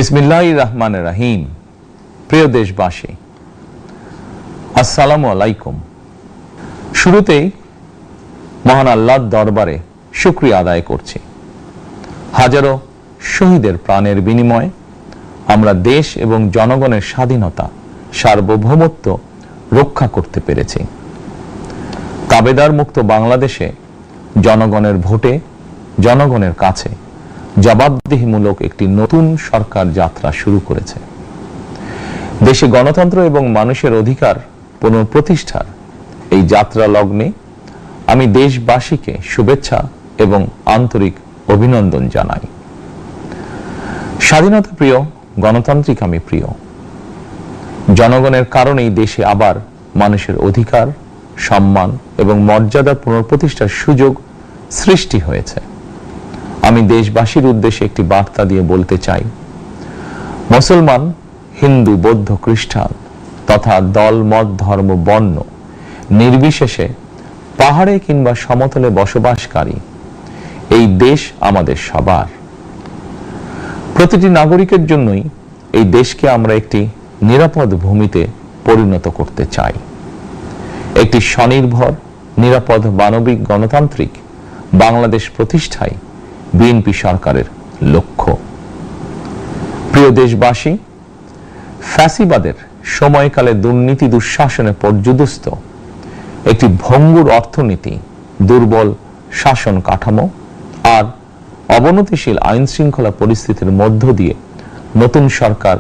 বিসমিল্লাহির রহমানির রহিম। প্রিয় দেশবাসী, আসসালামু আলাইকুম। শুরুতেই মহান আল্লাহর দরবারে শুকরিয়া আদায় করছি। হাজারো শহীদের প্রাণের বিনিময়ে আমরা দেশ এবং জনগণের স্বাধীনতা, সার্বভৌমত্ব রক্ষা করতে পেরেছি। তাবেদার মুক্ত বাংলাদেশে জনগণের ভোটে জনগণের কাছে জবাবদিহিমূলক একটি নতুন সরকার যাত্রা শুরু করেছে। দেশে গণতন্ত্র এবং মানুষের অধিকার পুনঃপ্রতিষ্ঠার এই যাত্রা লগ্নে আমি দেশবাসীকে শুভেচ্ছা এবং আন্তরিক অভিনন্দন জানাই। স্বাধীনতা প্রিয়, গণতান্ত্রিক আমি প্রিয়। জনগণের কারণেই দেশে আবার মানুষের অধিকার, সম্মান এবং মর্যাদা পুনঃপ্রতিষ্ঠার সুযোগ সৃষ্টি হয়েছে। আমি দেশবাসীর উদ্দেশ্যে একটি বার্তা দিয়ে বলতে চাই, মুসলমান, হিন্দু, বৌদ্ধ, খ্রিস্টান তথা দল, মত, ধর্ম, বর্ণ নির্বিশেষে পাহাড়ে কিংবা সমতলে বসবাসকারী এই দেশ আমাদের সবার। প্রতিটি নাগরিকের জন্যই এই দেশকে আমরা একটি নিরাপদ ভূমিতে পরিণত করতে চাই। একটি স্বনির্ভর, নিরাপদ, মানবিক, গণতান্ত্রিক বাংলাদেশ প্রতিষ্ঠায় বিএনপি সরকারের লক্ষ্য। প্রিয় দেশবাসী, ফ্যাসিবাদের সময়কালে দুর্নীতি, দুঃশাসনে পর্যুদস্ত একটি ভঙ্গুর অর্থনীতি, দুর্বল শাসন কাঠামো আর অবনতিশীল আইন শৃঙ্খলা পরিস্থিতির মধ্য দিয়ে নতুন সরকার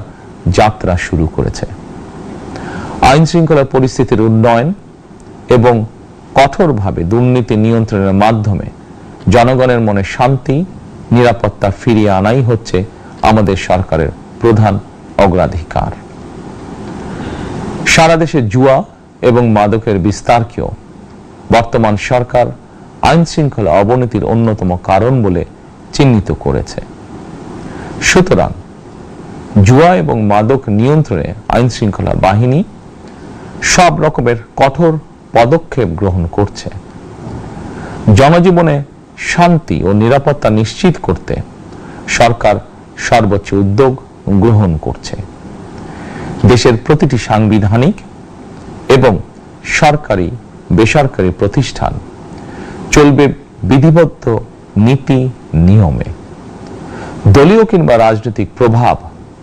যাত্রা শুরু করেছে। আইন শৃঙ্খলা পরিস্থিতির উন্নয়ন এবং কঠোরভাবে দুর্নীতি নিয়ন্ত্রণের মাধ্যমে জনগণের মনে শান্তি, নিরাপত্তা ফিরিয়ে আনাই হচ্ছে আমাদের সরকারের প্রধান অগ্রাধিকার। সারা দেশে জুয়া এবং মাদকের বিস্তারকেও বর্তমান সরকার আইন শৃঙ্খলা অবনতির অন্যতম কারণ বলে চিহ্নিত করেছে। সুতরাং জুয়া এবং মাদক নিয়ন্ত্রণে আইন শৃঙ্খলা বাহিনী সব রকমের কঠোর পদক্ষেপ গ্রহণ করছে। জনজীবনে শান্তি ও নিরাপত্তা নিশ্চিত করতে সরকার সর্বোচ্চ উদ্যোগ গ্রহণ করছে। দেশের প্রতিটি সাংবিধানিক এবং সরকারি, বেসরকারি প্রতিষ্ঠান চলবে বিধিবদ্ধ নীতি নিয়মে। দলীয় কিংবা রাজনৈতিক প্রভাব,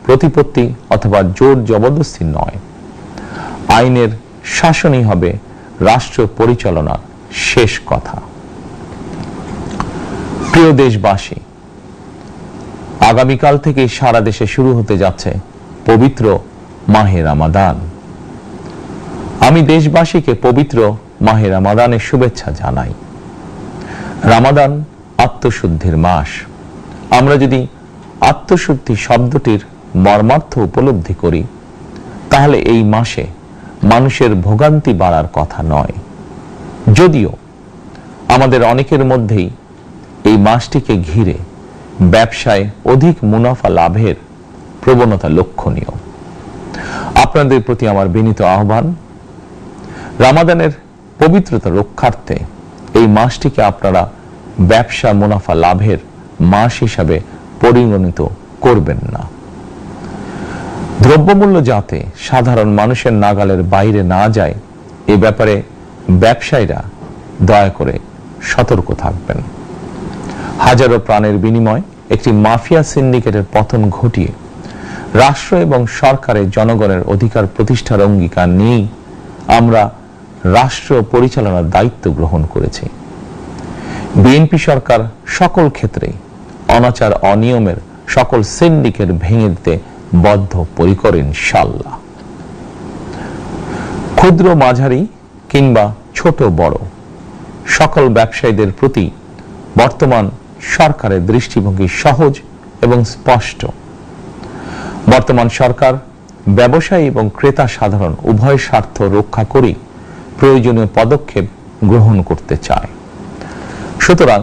প্রতিপত্তি অথবা জোর জবরদস্তি নয়। আইনের শাসনই হবে রাষ্ট্র পরিচালনার শেষ কথা। প্রিয় দেশবাসী, আগামীকাল থেকে সারা দেশে শুরু হতে যাচ্ছে পবিত্র মাহে রমাদান। আমি দেশবাসীকে পবিত্র মাহে রমাদানের শুভেচ্ছা জানাই। রমাদান আত্মশুদ্ধির মাস। আমরা যদি আত্মশুদ্ধি শব্দটির মর্মার্থ উপলব্ধি করি, তাহলে এই মাসে মানুষের ভোগান্তি বাড়ার কথা নয়। যদিও আমাদের অনেকের মধ্যেই এই মাসটিকে ঘিরে ব্যবসায় অধিক মুনাফা লাভের প্রবণতা লক্ষণীয়। আপনাদের প্রতি আমার বিনীত আহ্বান, রমাদানের পবিত্রতা রক্ষার্থে এই মাসটিকে আপনারা ব্যবসা মুনাফা লাভের মাস হিসাবে পরিগণিত করবেন না। দ্রব্যমূল্য যাতে সাধারণ মানুষের নাগালের বাইরে না যায়, এ ব্যাপারে ব্যবসায়ীরা দয়া করে সতর্ক থাকবেন। হাজারো প্রাণের বিনিময়ে একটি মাফিয়া সিন্ডিকেটের পতন ঘটিয়ে রাষ্ট্র এবং সরকারের জনগণের অধিকার প্রতিষ্ঠার অঙ্গীকার নিয়েই আমরা রাষ্ট্র পরিচালনার দায়িত্ব গ্রহণ করেছি। বিএনপি সরকার সকল ক্ষেত্রে অনাচার, অনিয়মের সকল সিন্ডিকেট ভেঙে দিতে বদ্ধপরিকর ইনশাআল্লাহ। ক্ষুদ্র, মাঝারি কিংবা ছোট বড় সকল ব্যবসায়ীদের প্রতি বর্তমান সরকারের দৃষ্টিভঙ্গি সহজ এবং স্পষ্ট। বর্তমান সরকার ব্যবসায়ী এবং ক্রেতা সাধারণ উভয় স্বার্থ রক্ষা করে প্রয়োজনীয় পদক্ষেপ গ্রহণ করতে চায়। সুতরাং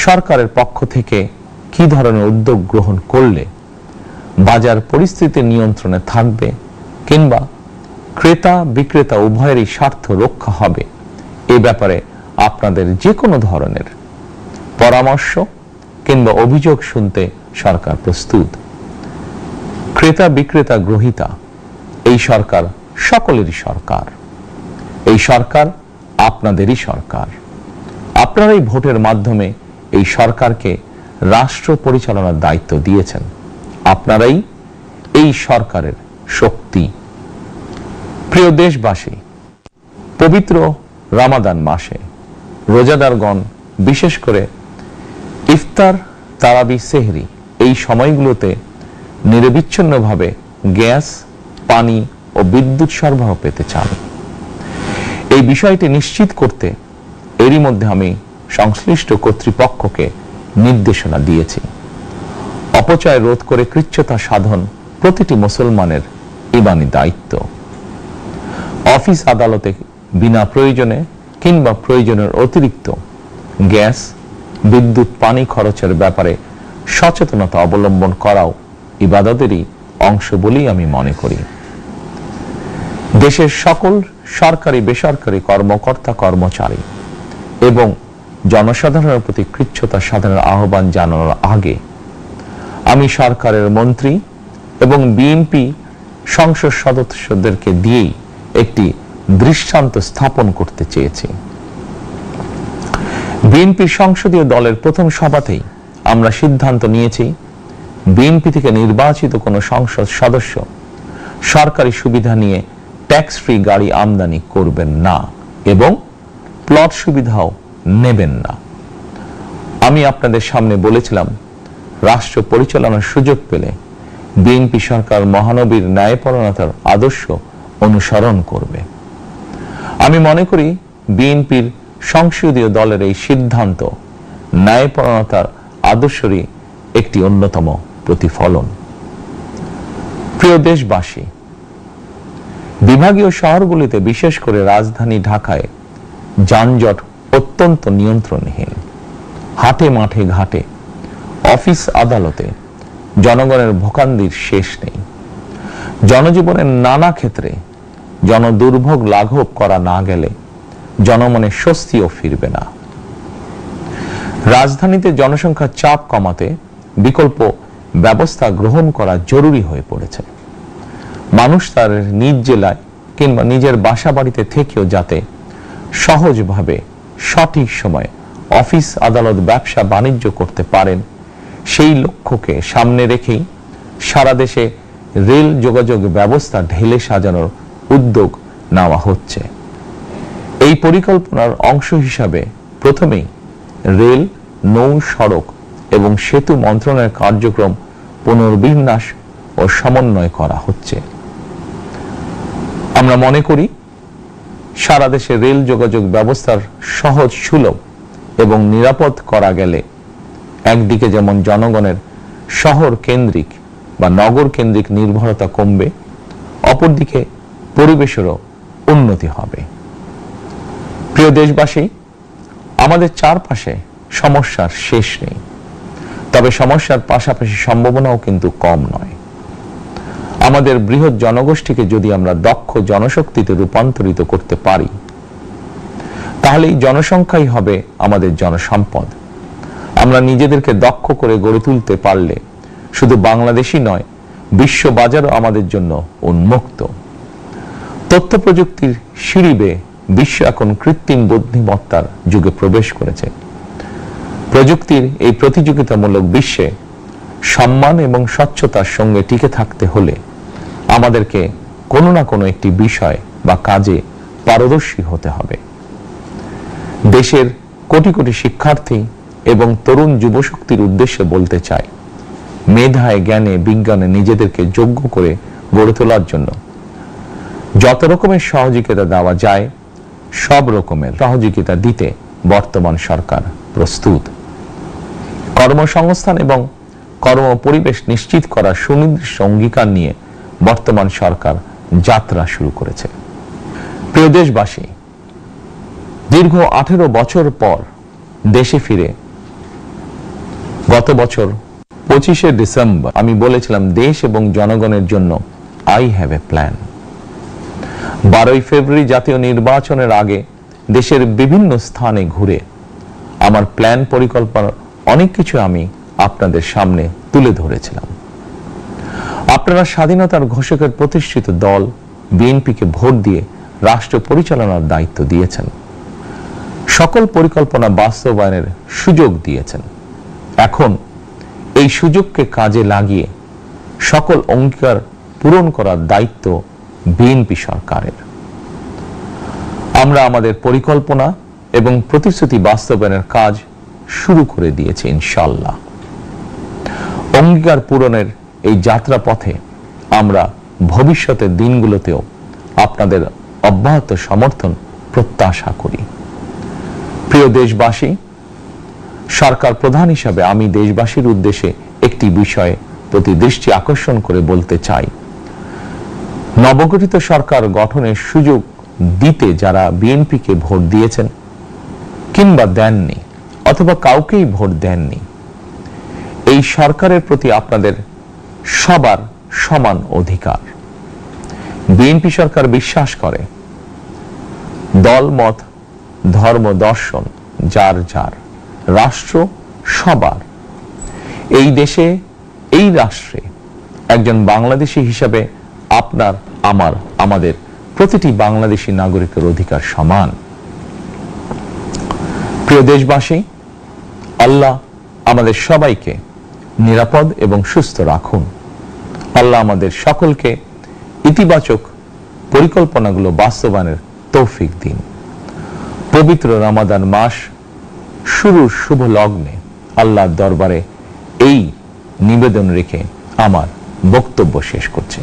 সরকারের পক্ষ থেকে কি ধরনের উদ্যোগ গ্রহণ করলে বাজার পরিস্থিতি নিয়ন্ত্রণে থাকবে কিংবা ক্রেতা বিক্রেতা উভয়েরই স্বার্থ রক্ষা হবে, এ ব্যাপারে আপনাদের যে কোনো ধরনের পরামর্শ কিংবা অভিযোগ শুনতে সরকার প্রস্তুত। ক্রেতা বিক্রেতা গ্রহীতা এই সরকার সকলেরই সরকার। এই সরকার আপনাদেরই সরকার। আপনারাই ভোটের মাধ্যমে এই সরকারকে রাষ্ট্র পরিচালনার দায়িত্ব দিয়েছেন। আপনারাই এই সরকারের শক্তি। প্রিয় দেশবাসী, পবিত্র রমাদান মাসে রোজাদারগণ বিশেষ করে ইফতার, তারাবি, সেহরি এই সময়গুলোতে নিরবিচ্ছিন্নভাবে গ্যাস, পানি ও বিদ্যুৎ সরবরাহ পেতে চান। এই বিষয়টি নিশ্চিত করতে এরই মধ্যে আমি সংশ্লিষ্ট কর্তৃপক্ষকে নির্দেশনা দিয়েছি। অপচয় রোধ করে কৃচ্ছতা সাধন প্রতিটি মুসলমানের ঈমানি দায়িত্ব। অফিস আদালতে বিনা প্রয়োজনে কিংবা প্রয়োজনের অতিরিক্ত গ্যাস, বিদ্যুৎ, পানি খরচের ব্যাপারে সচেতনতা অবলম্বন করাও ইবাদতেরই অংশ বলেই আমি মনে করি। দেশের সকল সরকারি বেসরকারি কর্মকর্তা কর্মচারী এবং জনসাধারণের প্রতি কৃচ্ছতা সাধনের আহ্বান জানানোর আগে আমি সরকারের মন্ত্রী এবং বিএনপি সংসদ সদস্যদেরকে দিয়েই একটি দৃষ্টান্ত স্থাপন করতে চেয়েছি। বিএনপি সংসদীয় দলের প্রথম সভাতেই আমরা সিদ্ধান্ত নিয়েছি, বিএনপি থেকে নির্বাচিত কোনো সংসদ সদস্য সরকারি সুবিধা নিয়ে ট্যাক্স ফ্রি গাড়ি আমদানি করবেন না এবং প্লট সুবিধাও নেবেন না। আমি আপনাদের সামনে বলেছিলাম, রাষ্ট্র পরিচালনার সুযোগ পেলে বিএনপি সরকার মহানবীর ন্যায়পরায়ণতার আদর্শ অনুসরণ করবে। আমি মনে করি বিএনপির সংসদীয় দলের এই সিদ্ধান্ত ন্যায়পরায়ণতার আদর্শেরই একটি অন্যতম প্রতিফলন। প্রিয় দেশবাসী, বিভাগীয় শহরগুলিতে বিশেষ করে রাজধানী ঢাকায় যানজট অত্যন্ত নিয়ন্ত্রণহীন। হাটে মাঠে ঘাটে, অফিস আদালতে জনগণের ভোগান্তির শেষ নেই। জনজীবনের নানা ক্ষেত্রে জনদুর্ভোগ লাঘব করা না গেলে জনমনে স্বস্তিও ফিরবে না। রাজধানীতে জনসংখ্যার চাপ কমাতে বিকল্প ব্যবস্থা গ্রহণ করা জরুরি হয়ে পড়েছে। মানুষ তার নিজ জেলায় কিংবা নিজের বাসা বাড়িতে থেকেও যাতে সহজভাবে সঠিক সময়ে অফিস, আদালত, ব্যবসা বাণিজ্য করতে পারেন, সেই লক্ষ্যকে সামনে রেখেই সারা দেশে রেল যোগাযোগ ব্যবস্থা ঢেলে সাজানোর উদ্যোগ নেওয়া হচ্ছে। এই পরিকল্পনার অংশ হিসাবে প্রথমেই রেল, নৌ, সড়ক এবং সেতু মন্ত্রণালয়ের কার্যক্রম পুনর্বিন্যাস ও সমন্বয় করা হচ্ছে। আমরা মনে করি সারা দেশে রেল যোগাযোগ ব্যবস্থার সহজ, সুলভ এবং নিরাপদ করা গেলে একদিকে যেমন জনগণের শহর কেন্দ্রিক বা নগর কেন্দ্রিক নির্ভরতা কমবে, অপরদিকে পরিবেশেরও উন্নতি হবে। প্রিয় দেশবাসী, আমাদের চারপাশে সমস্যার শেষ নেই, তবে সমস্যার পাশাপাশি সম্ভাবনাও কিন্তু কম নয়। আমাদের বৃহৎ জনগোষ্ঠীকে যদি আমরা দক্ষ জনশক্তিতে রূপান্তরিত করতে পারি, তাহলে এই জনসংখ্যাই হবে আমাদের জনসম্পদ। আমরা নিজেদেরকে দক্ষ করে গড়ে তুলতে পারলে শুধু বাংলাদেশই নয়, বিশ্ব বাজারও আমাদের জন্য উন্মুক্ত। তথ্য প্রযুক্তির সিঁড়ি বেয়ে বিশ্ব এখন কৃত্রিম বুদ্ধিমত্তার যুগে প্রবেশ করেছে। প্রযুক্তির এই প্রতিযোগিতামূলক বিশ্বে সম্মান এবং স্বচ্ছতার সঙ্গে টিকে থাকতে হলে আমাদেরকে কোনো না কোনো একটি বিষয় বা কাজে পারদর্শী হতে হবে। দেশের কোটি কোটি শিক্ষার্থী এবং তরুণ যুবশক্তির উদ্দেশ্যে বলতে চাই, মেধায়, জ্ঞানে, বিজ্ঞানে নিজেদেরকে যোগ্য করে গড়ে তোলার জন্য যত রকমের সহযোগিতা দেওয়া যায়, সব রকমের সহযোগিতা দিতে বর্তমান সরকার প্রস্তুত। কর্মসংস্থান এবং কর্ম পরিবেশ নিশ্চিত করার সুনির্দিষ্ট অঙ্গীকার নিয়ে বর্তমান সরকার যাত্রা শুরু করেছে। প্রিয় দেশবাসী, দীর্ঘ 18 বছর পর দেশে ফিরে গত বছর 25শে ডিসেম্বর আমি বলেছিলাম, দেশ এবং জনগণের জন্য আই হ্যাভ এ প্ল্যান। 12ই ফেব্রুয়ারি জাতীয় নির্বাচনের আগে দেশের বিভিন্ন স্থানে ঘুরে আমার প্ল্যান, পরিকল্পনার অনেক কিছু আমি আপনাদের সামনে তুলে ধরেছিলাম। আপনারা স্বাধীনতার ঘোষকের প্রতিষ্ঠিত দল বিএনপিকে ভোট দিয়ে রাষ্ট্র পরিচালনার দায়িত্ব দিয়েছেন, সকল পরিকল্পনা বাস্তবায়নের সুযোগ দিয়েছেন। এখন এই সুযোগকে কাজে লাগিয়ে সকল অঙ্গীকার পূরণ করার দায়িত্ব বিএনপি সরকারের। আমরা আমাদের পরিকল্পনা এবং প্রতিশ্রুতি বাস্তবায়নের কাজ শুরু করে দিয়েছি ইনশাআল্লাহ। অঙ্গীকার পূরণের এই যাত্রা পথে আমরা ভবিষ্যতের দিনগুলোতেও আপনাদের অব্যাহত সমর্থন প্রত্যাশা করি। প্রিয় দেশবাসী, সরকার প্রধান হিসাবে আমি দেশবাসীর উদ্দেশ্যে একটি বিষয়ে প্রতি দৃষ্টি আকর্ষণ করে বলতে চাই। নবগঠিত সরকার গঠনের সুযোগ দিতে যারা বিএনপিকে ভোট দিয়েছেন কিংবা দেননি অথবা কাউকেই ভোট দেননি, এই সরকারের প্রতি আপনাদের সবার সমান অধিকার। বিএনপি সরকার বিশ্বাস করে দলমত ধর্ম দর্শন যার যার, রাষ্ট্র সবার। এই দেশে এই রাষ্ট্রে একজন বাংলাদেশী হিসাবে আপনার আমার আমাদের প্রতিটি বাংলাদেশী নাগরিকের অধিকার সমান। প্রিয় দেশবাসী, আল্লাহ আমাদের সবাইকে নিরাপদ এবং সুস্থ রাখুন। আল্লাহ আমাদের সকলকে ইতিবাচক পরিকল্পনাগুলো বাস্তবায়নের তৌফিক দিন। পবিত্র রমাদান মাস শুরুর শুভ লগ্নে আল্লাহর দরবারে এই নিবেদন রেখে আমার বক্তব্য শেষ করছি।